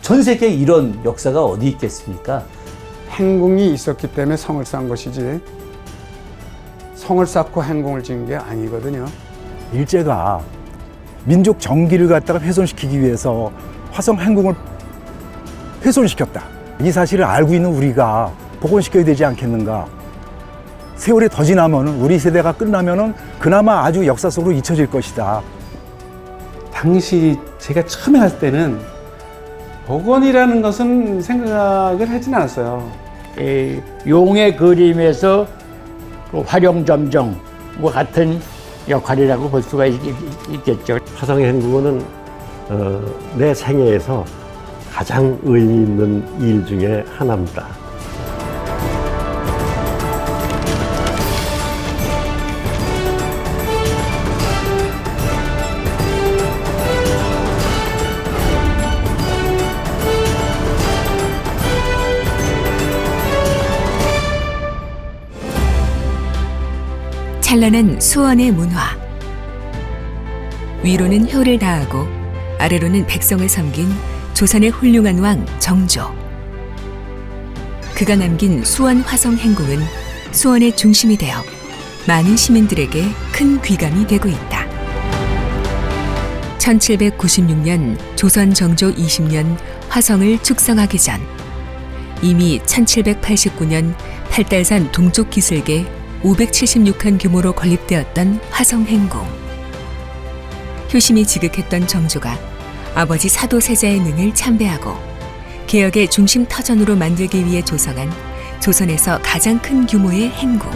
전 세계에 이런 역사가 어디 있겠습니까? 행궁이 있었기 때문에 성을 쌓은 것이지 성을 쌓고 행궁을 지은 게 아니거든요. 일제가 민족 정기를 갖다가 훼손시키기 위해서 화성 행궁을 훼손시켰다. 이 사실을 알고 있는 우리가 복원시켜야 되지 않겠는가. 세월이 더 지나면 우리 세대가 끝나면 그나마 아주 역사 속으로 잊혀질 것이다. 당시 제가 처음에 갔을 때는 복원이라는 것은 생각을 하진 않았어요. 이 용의 그림에서 그 활용점정과 같은 역할이라고 볼 수가 있겠죠. 화성 행궁은 내 생애에서 가장 의미 있는 일 중에 하나입니다. 찬란한 수원의 문화. 위로는 효를 다하고 아래로는 백성을 섬긴 조선의 훌륭한 왕 정조. 그가 남긴 수원 화성 행궁은 수원의 중심이 되어 많은 시민들에게 큰 귀감이 되고 있다. 1796년 조선 정조 20년 화성을 축성하기 전 이미 1789년 팔달산 동쪽 기슭에 576칸 규모로 건립되었던 화성 행궁. 효심이 지극했던 정조가 아버지 사도세자의 능을 참배하고 개혁의 중심 터전으로 만들기 위해 조성한 조선에서 가장 큰 규모의 행궁.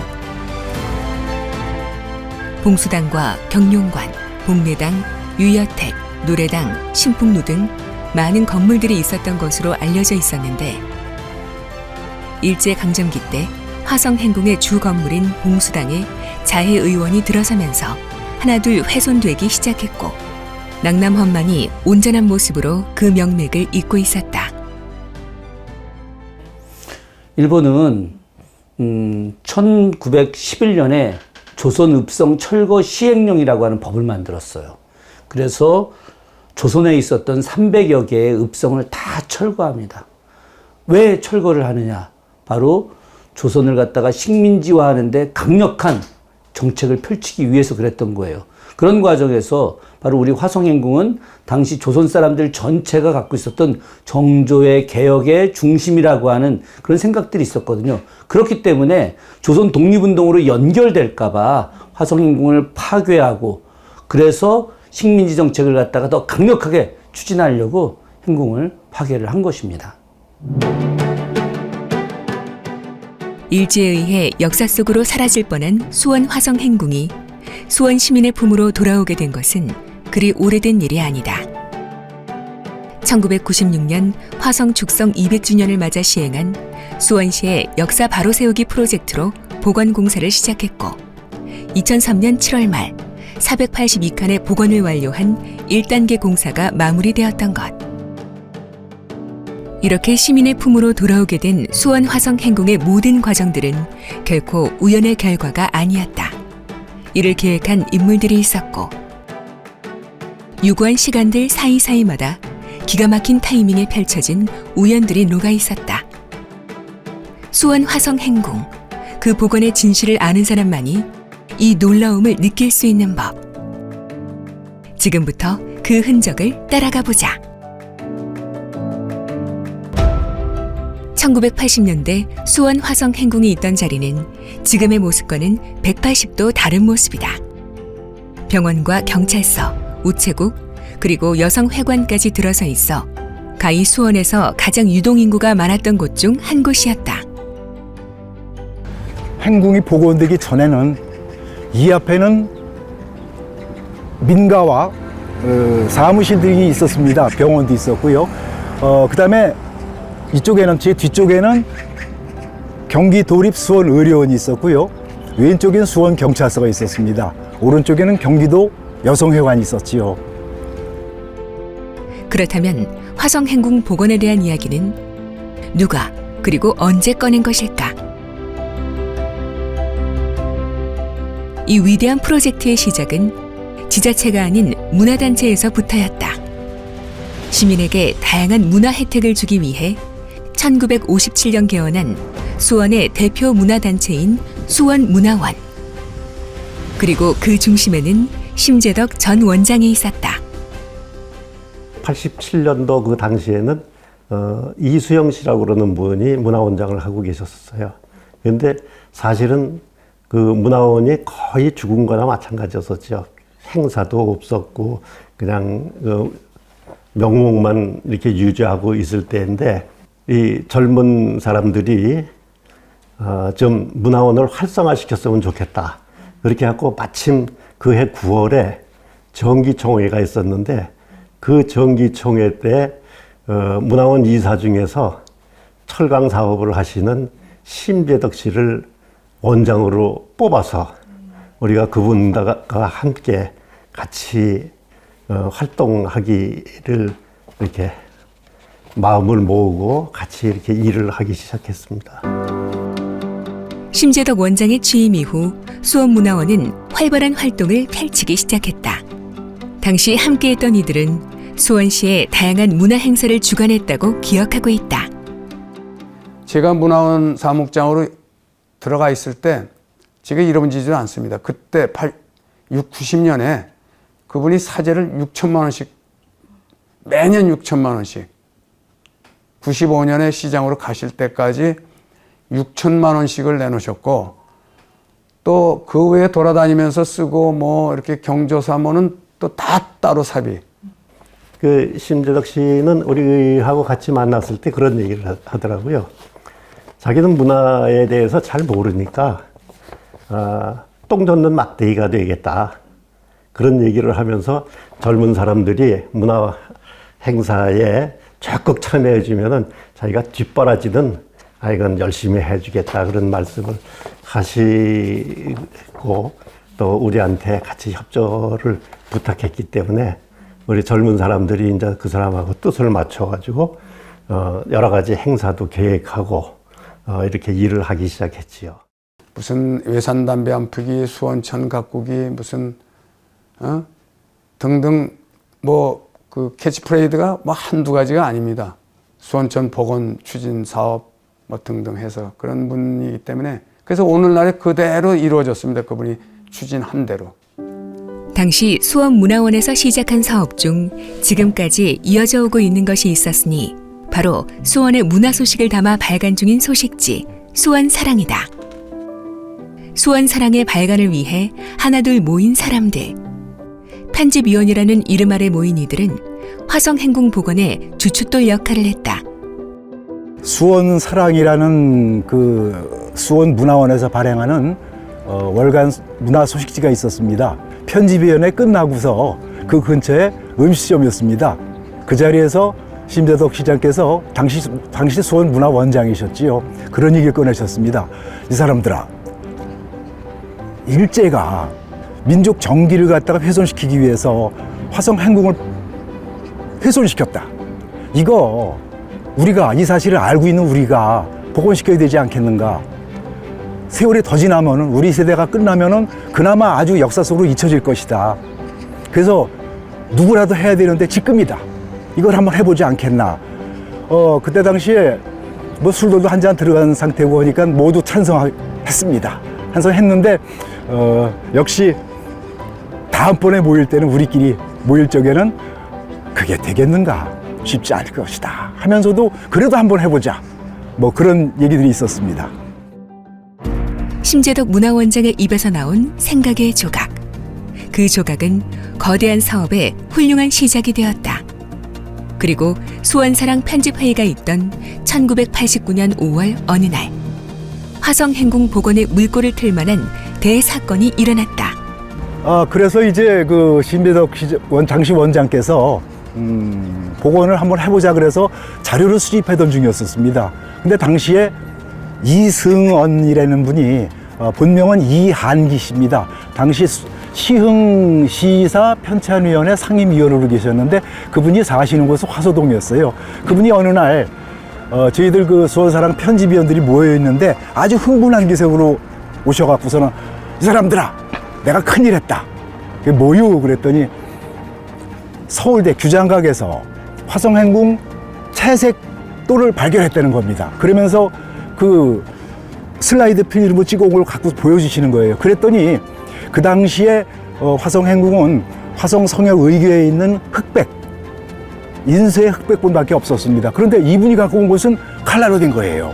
봉수당과 경룡관, 복례당, 유여택, 노래당, 신풍루 등 많은 건물들이 있었던 것으로 알려져 있었는데 일제강점기 때 화성 행궁의 주 건물인 봉수당에 자해의원이 들어서면서 하나둘 훼손되기 시작했고 낙남헌만이 온전한 모습으로 그 명맥을 잇고 있었다. 일본은 1911년에 조선읍성 철거 시행령이라고 하는 법을 만들었어요. 그래서 조선에 있었던 300여 개의 읍성을 다 철거합니다. 왜 철거를 하느냐? 바로 조선을 갖다가 식민지화하는데 강력한 정책을 펼치기 위해서 그랬던 거예요. 그런 과정에서 바로 우리 화성행궁은 당시 조선 사람들 전체가 갖고 있었던 정조의 개혁의 중심이라고 하는 그런 생각들이 있었거든요. 그렇기 때문에 조선 독립운동으로 연결될까봐 화성행궁을 파괴하고 그래서 식민지 정책을 갖다가 더 강력하게 추진하려고 행궁을 파괴를 한 것입니다. 일제에 의해 역사 속으로 사라질 뻔한 수원 화성 행궁이 수원 시민의 품으로 돌아오게 된 것은 그리 오래된 일이 아니다. 1996년 화성 축성 200주년을 맞아 시행한 수원시의 역사 바로 세우기 프로젝트로 복원 공사를 시작했고 2003년 7월 말 482칸의 복원을 완료한 1단계 공사가 마무리되었던 것. 이렇게 시민의 품으로 돌아오게 된 수원 화성 행궁의 모든 과정들은 결코 우연의 결과가 아니었다. 이를 계획한 인물들이 있었고 유구한 시간들 사이사이마다 기가 막힌 타이밍에 펼쳐진 우연들이 녹아 있었다. 수원 화성 행궁, 그 복원의 진실을 아는 사람만이 이 놀라움을 느낄 수 있는 법. 지금부터 그 흔적을 따라가 보자. 1980년대 수원 화성 행궁이 있던 자리는 지금의 모습과는 180도 다른 모습이다. 병원과 경찰서, 우체국, 그리고 여성회관까지 들어서 있어 가히 수원에서 가장 유동인구가 많았던 곳 중 한 곳이었다. 행궁이 복원되기 전에는 이 앞에는 민가와 사무실들이 있었습니다. 병원도 있었고요. 그 다음에 이쪽에는 제 뒤쪽에는 경기도립 수원의료원이 있었고요. 왼쪽에는 수원경찰서가 있었습니다. 오른쪽에는 경기도 여성회관이 있었지요. 그렇다면 화성 행궁 복원에 대한 이야기는 누가 그리고 언제 꺼낸 것일까? 이 위대한 프로젝트의 시작은 지자체가 아닌 문화단체에서부터였다. 시민에게 다양한 문화 혜택을 주기 위해 1957년 개원한 수원의 대표 문화단체인 수원문화원. 그리고 그 중심에는 심재덕 전 원장이 있었다. 87년도 그 당시에는 이수영 씨라고 그러는 분이 문화원장을 하고 계셨어요. 그런데 사실은 그 문화원이 거의 죽은 거나 마찬가지였었죠. 행사도 없었고 그냥 명목만 이렇게 유지하고 있을 때인데 이 젊은 사람들이 좀 문화원을 활성화시켰으면 좋겠다. 그렇게 하고 마침 그해 9월에 정기총회가 있었는데 그 정기총회 때 문화원 이사 중에서 철강 사업을 하시는 심재덕 씨를 원장으로 뽑아서 우리가 그분과 함께 같이 활동하기를 이렇게 마음을 모으고 같이 이렇게 일을 하기 시작했습니다. 심재덕 원장의 취임 이후 수원문화원은 활발한 활동을 펼치기 시작했다. 당시 함께했던 이들은 수원시의 다양한 문화 행사를 주관했다고 기억하고 있다. 제가 문화원 사무국장으로 들어가 있을 때 제가 잃어버리지도 않습니다. 그때 90년에 그분이 사재를 6천만 원씩 매년 6천만 원씩 95년에 시장으로 가실 때까지 6천만 원씩을 내놓으셨고 또 그 외에 돌아다니면서 쓰고 뭐 이렇게 경조사모는 또 다 따로 사비. 그 심재덕 씨는 우리하고 같이 만났을 때 그런 얘기를 하더라고요. 자기는 문화에 대해서 잘 모르니까 똥 젓는 막대기가 되겠다. 그런 얘기를 하면서 젊은 사람들이 문화 행사에 적극 참여해 주면은 자기가 뒷바라지는 이건 열심히 해주겠다 그런 말씀을 하시고 또 우리한테 같이 협조를 부탁했기 때문에 우리 젊은 사람들이 이제 그 사람하고 뜻을 맞춰가지고 여러 가지 행사도 계획하고 이렇게 일을 하기 시작했지요. 무슨 외산 담배 안 피기, 수원천 가꾸기, 무슨 등등 뭐 그 캐치프레이드가 뭐 한두 가지가 아닙니다. 수원천 복원 추진 사업 뭐 등등 해서 그런 분이기 때문에 그래서 오늘날에 그대로 이루어졌습니다. 그분이 추진한 대로. 당시 수원문화원에서 시작한 사업 중 지금까지 이어져 오고 있는 것이 있었으니 바로 수원의 문화 소식을 담아 발간 중인 소식지 수원사랑이다. 수원사랑의 발간을 위해 하나둘 모인 사람들. 편집위원이라는 이름 아래 모인 이들은 화성행궁복원의 주춧돌 역할을 했다. 수원사랑이라는 그 수원문화원에서 발행하는 월간 문화 소식지가 있었습니다. 편집위원회 끝나고서 그 근처에 음식점이었습니다. 그 자리에서 심재덕 시장께서 당시 수원문화원장이셨지요. 그런 얘기를 꺼내셨습니다. 이 사람들아, 일제가 민족 정기를 갖다가 훼손시키기 위해서 화성행궁을 훼손시켰다. 이거 우리가 이 사실을 알고 있는 우리가 복원시켜야 되지 않겠는가. 세월이 더 지나면은 우리 세대가 끝나면은 그나마 아주 역사 속으로 잊혀질 것이다. 그래서 누구라도 해야 되는데 지금이다. 이걸 한번 해보지 않겠나. 그때 당시에 뭐 술도 한 잔 들어간 상태고 하니까 모두 찬성했습니다. 찬성했는데 역시 다음번에 모일 때는 우리끼리 모일 적에는 그게 되겠는가 쉽지 않을 것이다 하면서도 그래도 한번 해보자 뭐 그런 얘기들이 있었습니다. 심재덕 문화원장의 입에서 나온 생각의 조각. 그 조각은 거대한 사업의 훌륭한 시작이 되었다. 그리고 수원사랑 편집회의가 있던 1989년 5월 어느 날 화성행궁 복원의 물꼬를 틀 만한 대사건이 일어났다. 그래서 이제 그 심재덕 당시 원장께서 복원을 한번 해보자 그래서 자료를 수집하던 중이었습니다. 근데 당시에 이승언이라는 분이 본명은 이한기 씨입니다. 당시 시흥시사 편찬위원회 상임위원으로 계셨는데 그분이 사시는 곳은 화서동이었어요. 그분이 어느 날 저희들 그 수원사랑 편집위원들이 모여 있는데 아주 흥분한 기색으로 오셔갖고서는 이 사람들아, 내가 큰일 했다. 그게 뭐요? 그랬더니 서울대 규장각에서 화성행궁 채색도를 발견했다는 겁니다. 그러면서 그 슬라이드 필름을 찍어온 걸 갖고 보여주시는 거예요. 그랬더니 그 당시에 화성행궁은 화성 성역 의궤에 있는 흑백, 인쇄 흑백본밖에 없었습니다. 그런데 이분이 갖고 온 것은 칼라로 된 거예요.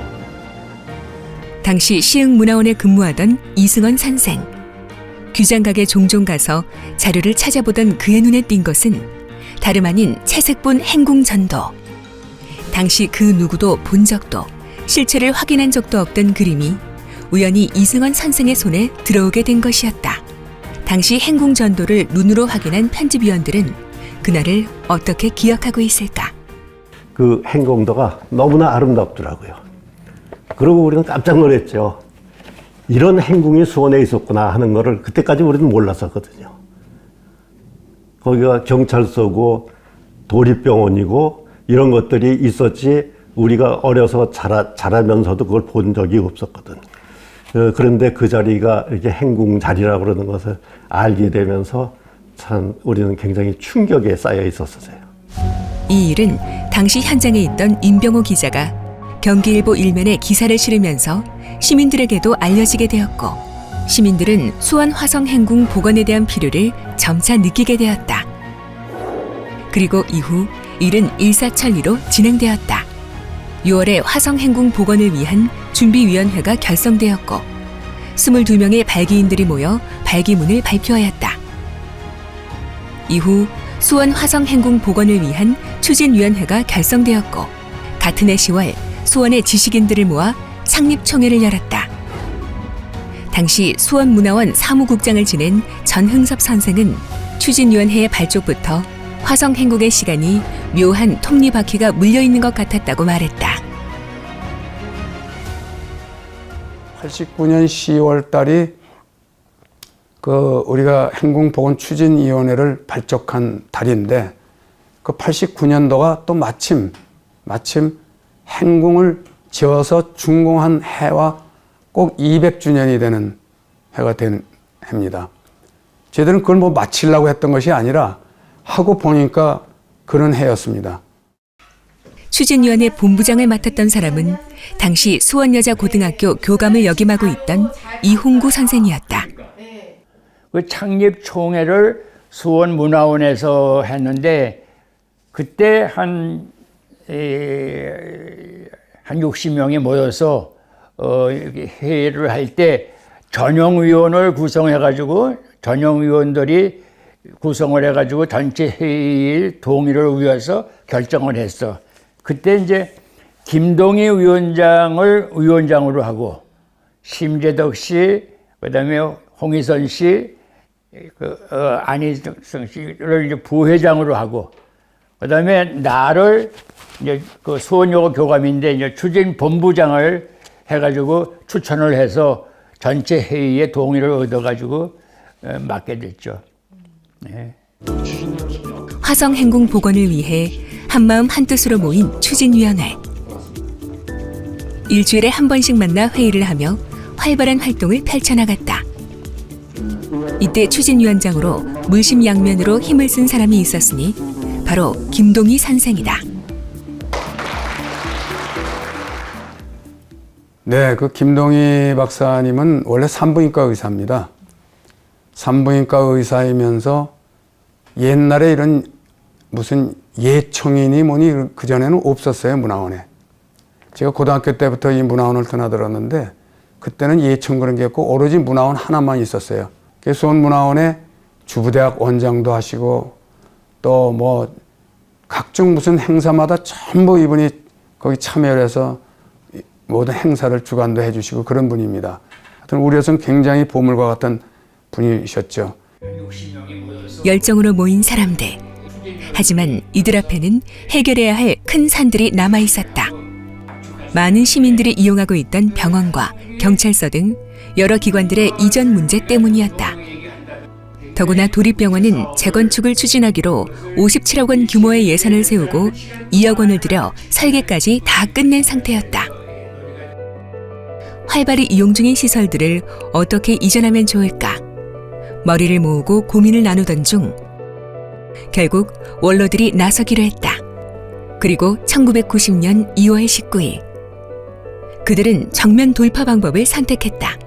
당시 시흥문화원에 근무하던 이승원 선생. 규장각에 종종 가서 자료를 찾아보던 그의 눈에 띈 것은 다름 아닌 채색본 행궁전도. 당시 그 누구도 본 적도 실체를 확인한 적도 없던 그림이 우연히 이승원 선생의 손에 들어오게 된 것이었다. 당시 행궁전도를 눈으로 확인한 편집위원들은 그날을 어떻게 기억하고 있을까? 그 행궁도가 너무나 아름답더라고요. 그리고 우리는 깜짝 놀랐죠. 이런 행궁이 수원에 있었구나 하는 거를 그때까지 우리는 몰랐었거든요. 거기가 경찰서고 도립병원이고 이런 것들이 있었지 우리가 어려서 자라면서도 그걸 본 적이 없었거든. 그런데 그 자리가 이렇게 행궁 자리라고 그러는 것을 알게 되면서 참 우리는 굉장히 충격에 쌓여 있었어요. 이 일은 당시 현장에 있던 임병호 기자가 경기일보 일면에 기사를 실으면서 시민들에게도 알려지게 되었고 시민들은 수원 화성행궁 복원에 대한 필요를 점차 느끼게 되었다. 그리고 이후 일은 일사천리로 진행되었다. 6월에 화성행궁 복원을 위한 준비위원회가 결성되었고 22명의 발기인들이 모여 발기문을 발표하였다. 이후 수원 화성행궁 복원을 위한 추진위원회가 결성되었고 같은 해 10월 수원의 지식인들을 모아 창립총회를 열었다. 당시 수원문화원 사무국장을 지낸 전흥섭 선생은 추진위원회의 발족부터 화성행궁의 시간이 묘한 톱니바퀴가 물려있는 것 같았다고 말했다. 89년 10월 달이 우리가 행궁복원 추진위원회를 발족한 달인데 그 89년도가 또 마침 행궁을 지어서 준공한 해와 꼭 200주년이 되는 해가 된 해입니다. 저희들은 그걸 마치려고 했던 것이 아니라 하고 보니까 그런 해였습니다. 추진위원회 본부장을 맡았던 사람은 당시 수원여자고등학교 교감을 역임하고 있던 이홍구 선생이었다. 그 창립총회를 수원문화원에서 했는데 그때 한 60명이 모여서 회의를 할 때 전용위원을 구성해가지고 전용위원들이 구성을 해가지고 전체 회의 동의를 위해서 결정을 했어. 그때 이제 김동희 위원장을 위원장으로 하고 심재덕 씨, 그다음에 홍희선 씨, 안희성 씨를 이제 부회장으로 하고, 그다음에 나를 이제 그 수원여고 교감인데 이제 추진 본부장을 해가지고 추천을 해서 전체 회의에 동의를 얻어가지고 맡게 됐죠. 네. 화성행궁 복원을 위해 한마음 한뜻으로 모인 추진위원회. 일주일에 한 번씩 만나 회의를 하며 활발한 활동을 펼쳐나갔다. 이때 추진위원장으로 물심양면으로 힘을 쓴 사람이 있었으니 바로 김동희 선생이다. 네, 그 김동희 박사님은 원래 산부인과 의사입니다. 산부인과 의사이면서 옛날에 이런 무슨 예청인이 뭐니 그전에는 없었어요, 문화원에. 제가 고등학교 때부터 이 문화원을 드나들었는데 그때는 예청 그런 게 없고 오로지 문화원 하나만 있었어요. 수원문화원에 주부대학 원장도 하시고 또 뭐 각종 무슨 행사마다 전부 이분이 거기 참여를 해서 모든 행사를 주관도 해주시고 그런 분입니다. 하여튼 우리에서는 굉장히 보물과 같은 분이셨죠. 열정으로 모인 사람들. 하지만 이들 앞에는 해결해야 할 큰 산들이 남아 있었다. 많은 시민들이 이용하고 있던 병원과 경찰서 등 여러 기관들의 이전 문제 때문이었다. 더구나 도립병원은 재건축을 추진하기로 57억 원 규모의 예산을 세우고 2억 원을 들여 설계까지 다 끝낸 상태였다. 활발히 이용 중인 시설들을 어떻게 이전하면 좋을까? 머리를 모으고 고민을 나누던 중 결국 원로들이 나서기로 했다. 그리고 1990년 2월 19일 그들은 정면 돌파 방법을 선택했다.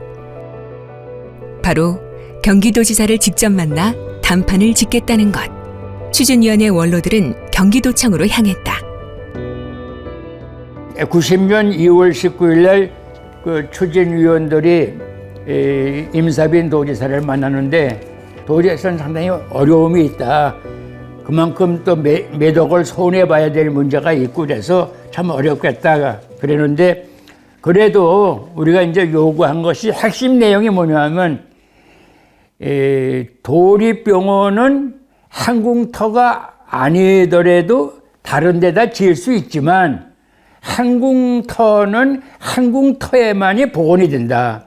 바로 경기도지사를 직접 만나 단판을 짓겠다는 것. 추진위원회 원로들은 경기도청으로 향했다. 90년 2월 19일 날 그 추진위원들이 임사빈 도지사를 만나는데 도지사는 상당히 어려움이 있다. 그만큼 또 몇 억을 손해봐야 될 문제가 있고 그래서 참 어렵겠다 그랬는데 그래도 우리가 이제 요구한 것이 핵심 내용이 뭐냐면 도립병원은 항궁터가 아니더라도 다른 데다 지을 수 있지만 항궁터는 항궁터에만이 복원이 된다.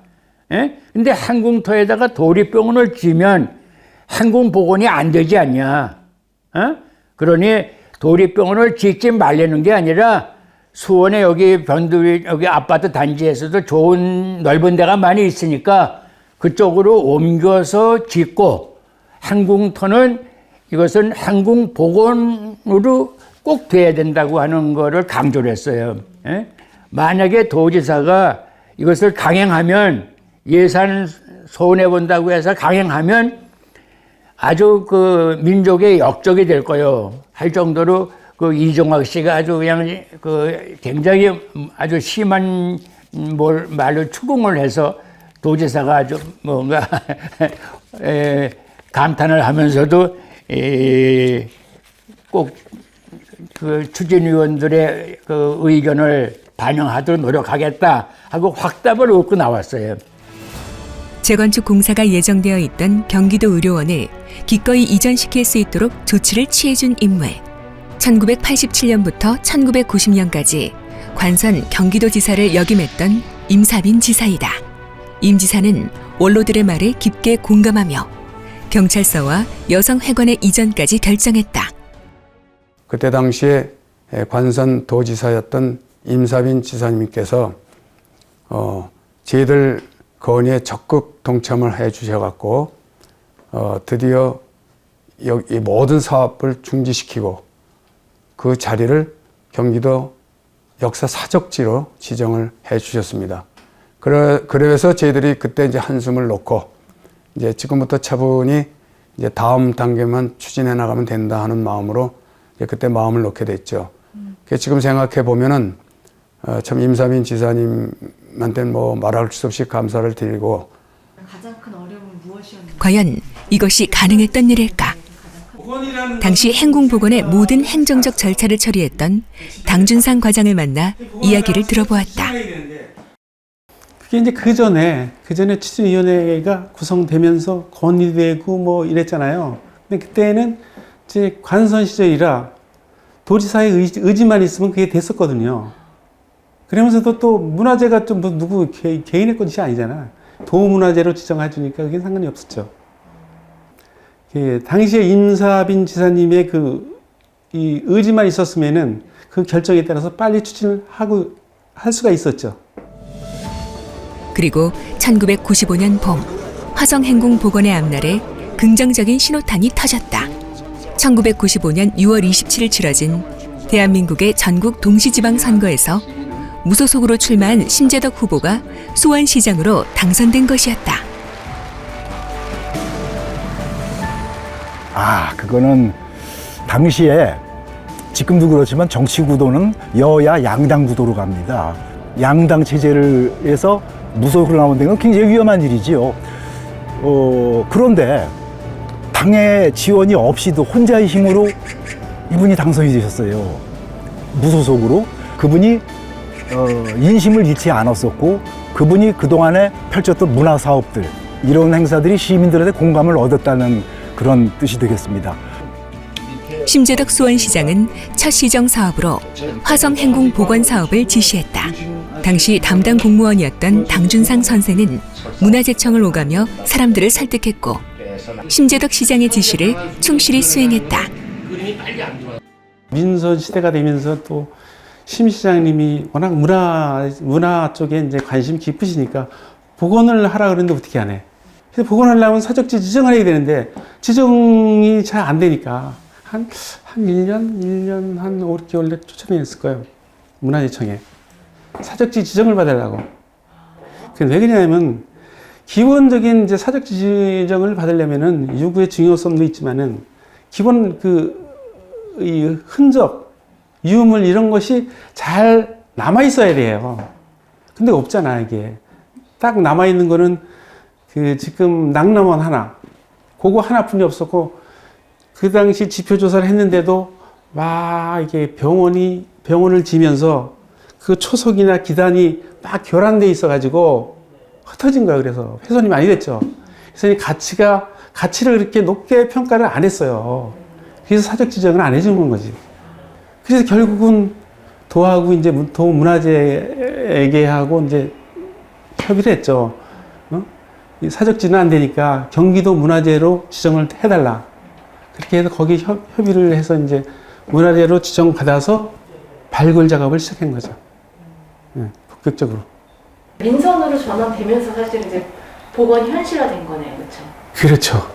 예? 근데 항궁터에다가 도립병원을 지면 항궁복원이 안 되지 않냐. 어? 그러니 도립병원을 짓지 말라는 게 아니라 수원에 여기 변두리 여기 아파트 단지에서도 좋은 넓은 데가 많이 있으니까 그쪽으로 옮겨서 짓고 항궁터는 이것은 항궁복원으로 꼭 돼야 된다고 하는 거를 강조를 했어요. 예? 만약에 도지사가 이것을 강행하면 예산 손해본다고 해서 강행하면 아주 그 민족의 역적이 될 거예요. 할 정도로 그 이종학 씨가 아주 그냥 그 굉장히 아주 심한 말로 추궁을 해서 도지사가 아주 뭔가 감탄을 하면서도 꼭 그 추진위원들의 그 의견을 반영하도록 노력하겠다 하고 확답을 얻고 나왔어요. 재건축 공사가 예정되어 있던 경기도 의료원을 기꺼이 이전시킬 수 있도록 조치를 취해준 인물. 1987년부터 1990년까지 관선 경기도지사를 역임했던 임사빈 지사이다. 임 지사는 원로들의 말에 깊게 공감하며 경찰서와 여성회관의 이전까지 결정했다. 그때 당시에 관선 도지사였던 임사빈 지사님께서 저희들 건의에 적극 동참을 해 주셔갖고 드디어 이 모든 사업을 중지시키고 그 자리를 경기도 역사 사적지로 지정을 해 주셨습니다. 그래서 저희들이 그때 이제 한숨을 놓고 이제 지금부터 차분히 이제 다음 단계만 추진해 나가면 된다 하는 마음으로 이제 그때 마음을 놓게 됐죠. 지금 생각해 보면은 참 임사빈 지사님한테는 뭐 말할 수 없이 감사를 드리고. 가장 큰 어려움은 무엇이었나요? 과연 이것이 가능했던 일일까? 당시 행궁복원의 모든 행정적 절차를 처리했던 당준상 과장을 만나 이야기를 들어보았다. 그게 이제 그 전에 추진위원회가 구성되면서 건의되고 뭐 이랬잖아요. 근데 그때는 이제 관선 시절이라 도지사의 의지만 있으면 그게 됐었거든요. 그러면서도 또 문화재가 좀 누구 개인의 것이 아니잖아. 도문화재로 지정해 주니까 그게 상관이 없었죠. 당시에 임사빈 지사님의 이 의지만 있었으면은 그 결정에 따라서 빨리 추진을 할 수가 있었죠. 그리고 1995년 봄 화성행궁복원의 앞날에 긍정적인 신호탄이 터졌다. 1995년 6월 27일 치러진 대한민국의 전국 동시지방선거에서 무소속으로 출마한 심재덕 후보가 수원시장으로 당선된 것이었다. 그거는 당시에 지금도 그렇지만 정치 구도는 여야 양당 구도로 갑니다. 양당 체제를 해서 무소속으로 나온 데는 굉장히 위험한 일이지요. 그런데 당의 지원이 없이도 혼자의 힘으로 이분이 당선이 되셨어요. 무소속으로. 그분이 인심을 잃지 않았었고 그분이 그동안에 펼쳤던 문화사업들 이런 행사들이 시민들한테 공감을 얻었다는 그런 뜻이 되겠습니다. 심재덕 수원시장은 첫 시정 사업으로 화성행궁 복원 사업을 지시했다. 당시 담당 공무원이었던 당준상 선생은 문화재청을 오가며 사람들을 설득했고 심재덕 시장의 지시를 충실히 수행했다. 민선 시대가 되면서 또 심 시장님이 워낙 문화 쪽에 이제 관심 깊으시니까 복원을 하라 그러는데 어떻게 안 해? 그래서 복원하려면 사적지 지정을 해야 되는데 지정이 잘 안 되니까 한 1년 한 5, 6개월 쫓아내 냈을 거예요. 문화재청에. 사적지 지정을 받으려고. 왜 그러냐면, 기본적인 이제 사적지 지정을 받으려면은 유구의 중요성도 있지만은, 기본 이 흔적, 유물 이런 것이 잘 남아있어야 돼요. 근데 없잖아, 이게. 딱 남아있는 거는 지금 낙남원 하나, 그거 하나뿐이 없었고, 그 당시 지표조사를 했는데도 막 이게 병원을 지면서 그 초석이나 기단이 막 결함돼 있어가지고 흩어진 거야. 그래서 훼손이 많이 됐죠. 그래서 가치를 그렇게 높게 평가를 안 했어요. 그래서 사적 지정을 안 해주는 거지. 그래서 결국은 도하고 이제 도문화재에게하고 이제 협의를 했죠. 사적지는 안 되니까 경기도 문화재로 지정을 해달라. 그렇게 해서 거기 협의를 해서 이제 문화재로 지정받아서 발굴 작업을 시작한 거죠. 본격적으로. 민선으로 전환되면서 사실 이제 복원이 현실화된 거네요, 그렇죠? 그렇죠.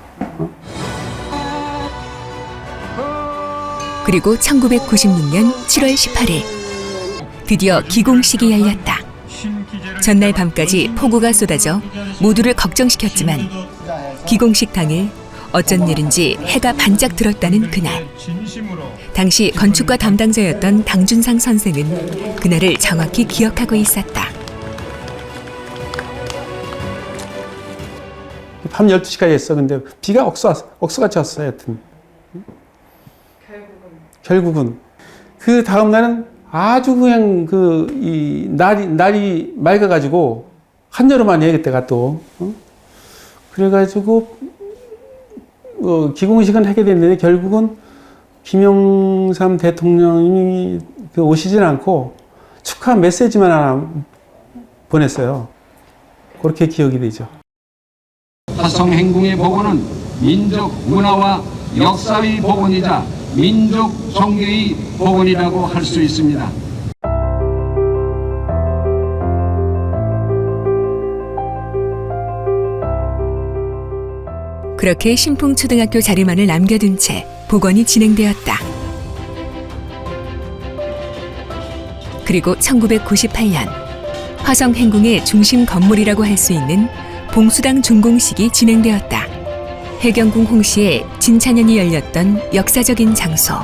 그리고 1996년 7월 18일 드디어 기공식이 열렸다. 전날 밤까지 폭우가 쏟아져 모두를 걱정시켰지만 기공식 당일 어쩐 일인지 해가 반짝 들었다는 그날. 당시 건축가 담당자였던 당준상 선생은 그날을 정확히 기억하고 있었다. 밤 12시까지 했어. 근데 비가 억수같이 왔어요. 여튼. 결국은. 그 다음 날은 아주 그냥 날이 맑아가지고 한여름 아니에요. 그때가 또. 그래가지고 기공식은 하게 됐는데 결국은 김영삼 대통령이 오시질 않고 축하 메시지만 하나 보냈어요. 그렇게 기억이 되죠. 화성행궁의 복원은 민족 문화와 역사의 복원이자 민족 종교의 복원이라고 할 수 있습니다. 그렇게 신풍초등학교 자리만을 남겨둔 채 복원이 진행되었다. 그리고 1998년 화성행궁의 중심 건물이라고 할 수 있는 봉수당 준공식이 진행되었다. 해경궁 홍시에 진찬연이 열렸던 역사적인 장소.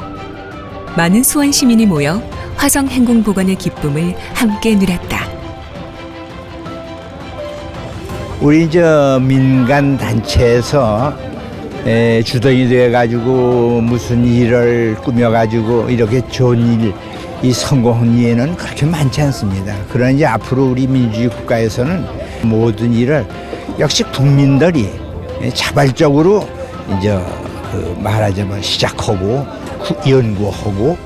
많은 수원 시민이 모여 화성행궁 복원의 기쁨을 함께 누렸다. 우리 민간 단체에서 주동이 돼가지고 무슨 일을 꾸며가지고 이렇게 좋은 이 성공한 예는 그렇게 많지 않습니다. 그러나 이제 앞으로 우리 민주주의 국가에서는 모든 일을 역시 국민들이 자발적으로 이제 말하자면 시작하고 연구하고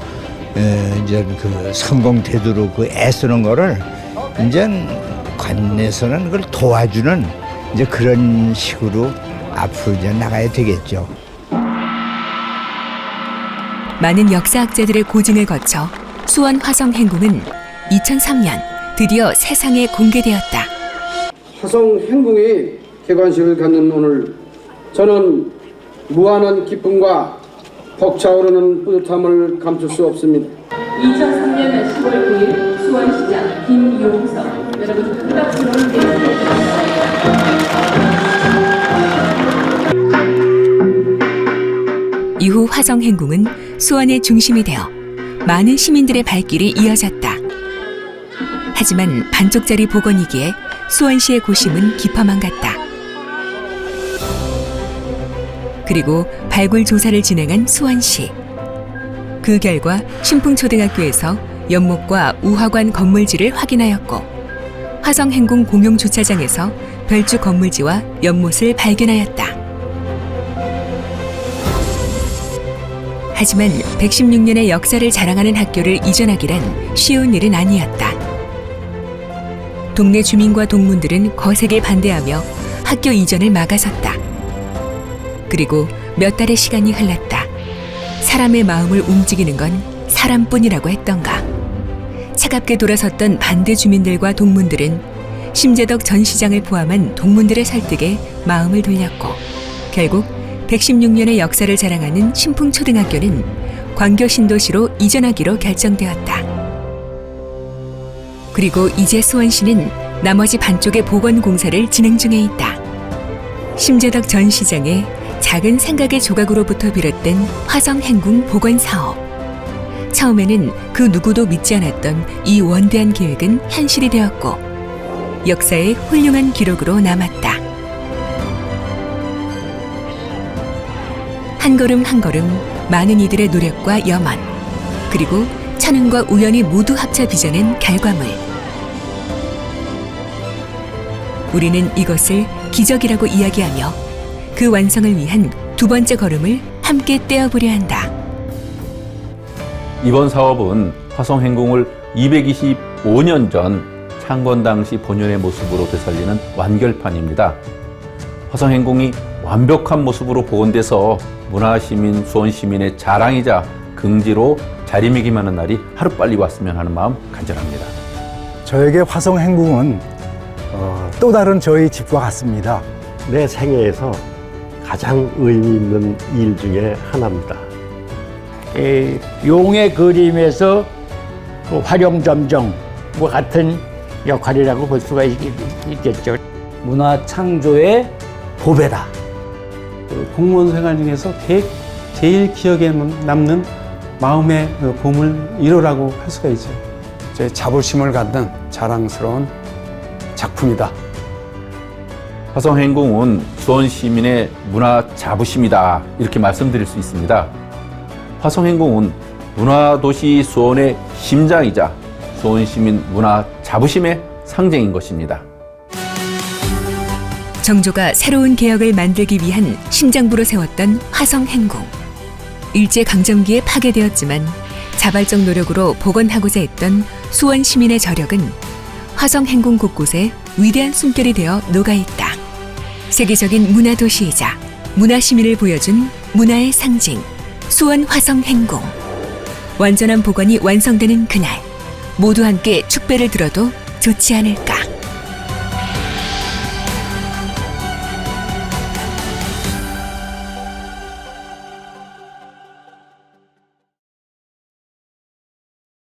이제 성공되도록 애쓰는 거를 이제 관에서는 그걸 도와주는 이제 그런 식으로 앞으로 이제 나가야 되겠죠. 많은 역사학자들의 고증을 거쳐 수원 화성행궁은 2003년 드디어 세상에 공개되었다. 화성행궁의 개관식을 갖는 오늘 저는 무한한 기쁨과 벅차오르는 뿌듯함을 감출 수 없습니다. 2003년 10월 9일 수원시장 김용석 여러분 큰 박수로 이후 화성행궁은 수원의 중심이 되어 많은 시민들의 발길이 이어졌다. 하지만 반쪽짜리 복원이기에 수원시의 고심은 깊어만 갔다. 그리고 발굴 조사를 진행한 수원시. 그 결과 신풍초등학교에서 연못과 우화관 건물지를 확인하였고 화성행궁 공용주차장에서 별주 건물지와 연못을 발견하였다. 하지만 116년의 역사를 자랑하는 학교를 이전하기란 쉬운 일은 아니었다. 동네 주민과 동문들은 거세게 반대하며 학교 이전을 막아섰다. 그리고 몇 달의 시간이 흘렀다. 사람의 마음을 움직이는 건 사람뿐이라고 했던가. 차갑게 돌아섰던 반대 주민들과 동문들은 심재덕 전 시장을 포함한 동문들의 설득에 마음을 돌렸고 결국 116년의 역사를 자랑하는 신풍초등학교는 광교 신도시로 이전하기로 결정되었다. 그리고 이제 수원시는 나머지 반쪽의 복원 공사를 진행 중에 있다. 심재덕 전 시장의 작은 생각의 조각으로부터 비롯된 화성행궁 복원 사업. 처음에는 그 누구도 믿지 않았던 이 원대한 계획은 현실이 되었고 역사의 훌륭한 기록으로 남았다. 한 걸음 한 걸음 많은 이들의 노력과 염원, 그리고 천운과 우연이 모두 합쳐 빚어낸 결과물. 우리는 이것을 기적이라고 이야기하며 그 완성을 위한 두 번째 걸음을 함께 떼어보려 한다. 이번 사업은 화성행궁을 225년 전 창건 당시 본연의 모습으로 되살리는 완결판입니다. 화성행궁이 완벽한 모습으로 복원돼서 문화시민, 수원시민의 자랑이자 긍지로 자리매김하는 날이 하루빨리 왔으면 하는 마음 간절합니다. 저에게 화성행궁은 또 다른 저희 집과 같습니다. 내 생애에서 가장 의미 있는 일 중에 하나입니다. 용의 그림에서 그 활용점정과 같은 역할이라고 볼 수가 있겠죠. 문화 창조의 보배다. 공무원 생활 중에서 제일 기억에 남는 마음의 보물 1호라고 할 수가 있죠. 제 자부심을 갖는 자랑스러운 작품이다. 화성행궁은 수원 시민의 문화 자부심이다 이렇게 말씀드릴 수 있습니다. 화성행궁은 문화도시 수원의 심장이자 수원 시민 문화 자부심의 상징인 것입니다. 정조가 새로운 개혁을 만들기 위한 심장부로 세웠던 화성행궁. 일제강점기에 파괴되었지만 자발적 노력으로 복원하고자 했던 수원 시민의 저력은 화성행궁 곳곳에 위대한 숨결이 되어 녹아있다. 세계적인 문화도시이자 문화시민을 보여준 문화의 상징 수원 화성행궁. 완전한 복원이 완성되는 그날 모두 함께 축배를 들어도 좋지 않을까.